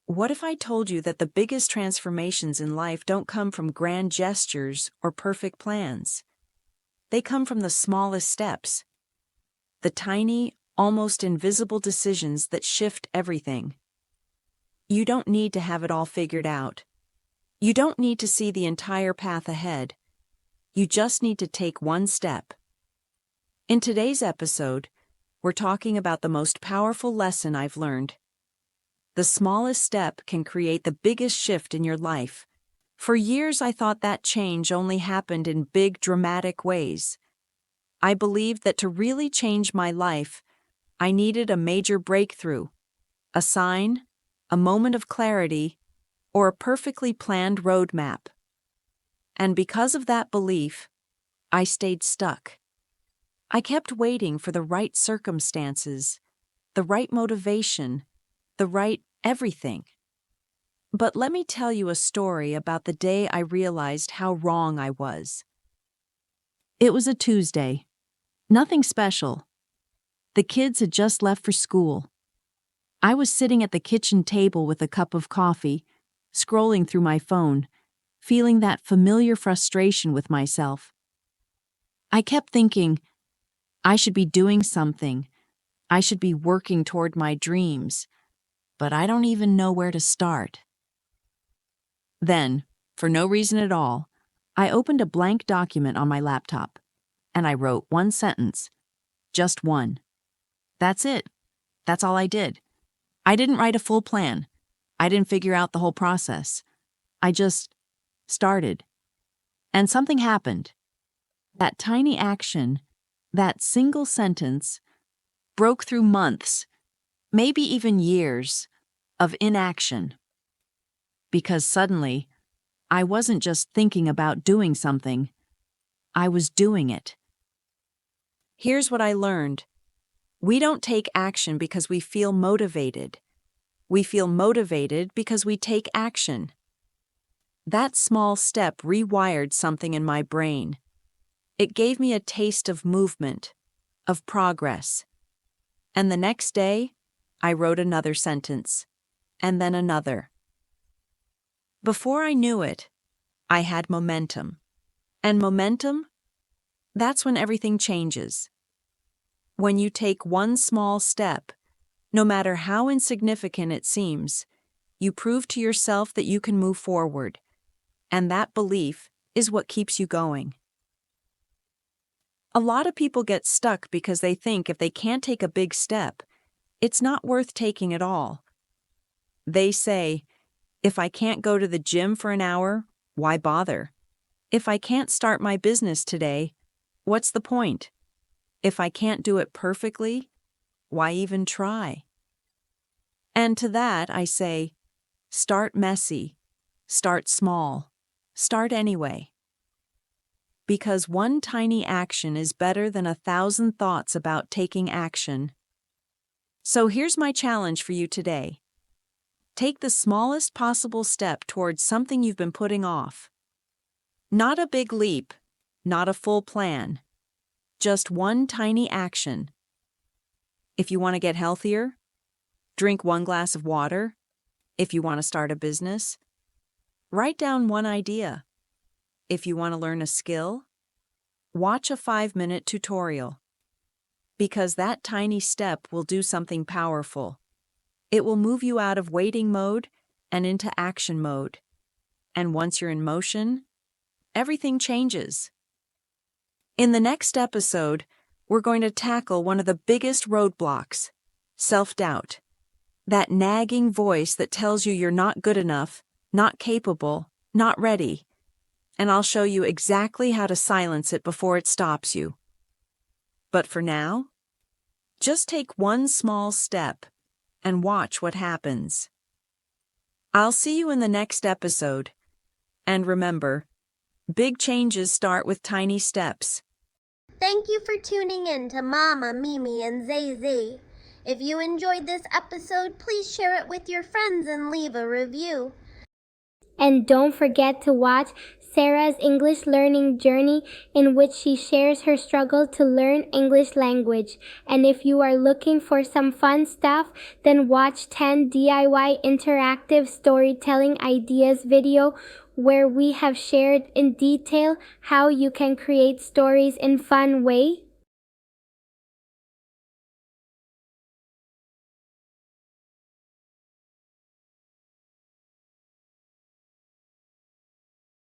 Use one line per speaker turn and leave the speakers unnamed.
What if I told you that the biggest transformations in life don't come from grand gestures or perfect plans? They come from the smallest steps, the tiny, almost invisible decisions that shift everything. You don't need to have it all figured out. You don't need to see the entire path ahead. You just need to take one step. In today's episode, we're talking about the most powerful lesson I've learned. The smallest step can create the biggest shift in your life. For years, I thought that change only happened in big, dramatic ways. I believed that to really change my life, I needed a major breakthrough, a sign, a moment of clarity, or a perfectly planned roadmap. And because of that belief, I stayed stuck. I kept waiting for the right circumstances, the right motivation, the right everything. But let me tell you a story about the day I realized how wrong I was. It was a Tuesday. Nothing special. The kids had just left for school. I was sitting at the kitchen table with a cup of coffee, scrolling through my phone, feeling that familiar frustration with myself. I kept thinking, I should be doing something. I should be working toward my dreams, but I don't even know where to start. Then, for no reason at all, I opened a blank document on my laptop, and I wrote one sentence. Just one. That's it. That's all I did. I didn't write a full plan. I didn't figure out the whole process. I just started. And something happened. That tiny action, that single sentence, broke through months, maybe even years, of inaction. Because suddenly, I wasn't just thinking about doing something, I was doing it. Here's what I learned. We don't take action because we feel motivated. We feel motivated because we take action. That small step rewired something in my brain. It gave me a taste of movement, of progress. And the next day, I wrote another sentence, and then another. Before I knew it, I had momentum. And momentum? That's when everything changes. When you take one small step, no matter how insignificant it seems, you prove to yourself that you can move forward. And that belief is what keeps you going. A lot of people get stuck because they think if they can't take a big step, it's not worth taking at all. They say, if I can't go to the gym for an hour, why bother? If I can't start my business today, what's the point? If I can't do it perfectly, why even try? And to that I say, start messy, start small, start anyway. Because one tiny action is better than 1,000 thoughts about taking action. So here's my challenge for you today. Take the smallest possible step towards something you've been putting off. Not a big leap, not a full plan, just one tiny action. If you want to get healthier, drink 1 glass of water. If you want to start a business, write down one idea. If you want to learn a skill, watch a 5-minute tutorial. Because that tiny step will do something powerful. It will move you out of waiting mode and into action mode. And once you're in motion, everything changes. In the next episode, we're going to tackle one of the biggest roadblocks, self-doubt. That nagging voice that tells you you're not good enough, not capable, not ready. And I'll show you exactly how to silence it before it stops you. But for now, just take one small step and watch what happens. I'll see you in the next episode. And remember, big changes start with tiny steps.
Thank you for tuning in to Mama, Mimi, and Zay Zay. If you enjoyed this episode, please share it with your friends and leave a review.
And don't forget to watch Sarah's English learning journey, in which she shares her struggle to learn English language. And if you are looking for some fun stuff, then watch 10 DIY interactive storytelling ideas video, where we have shared in detail how you can create stories in fun way.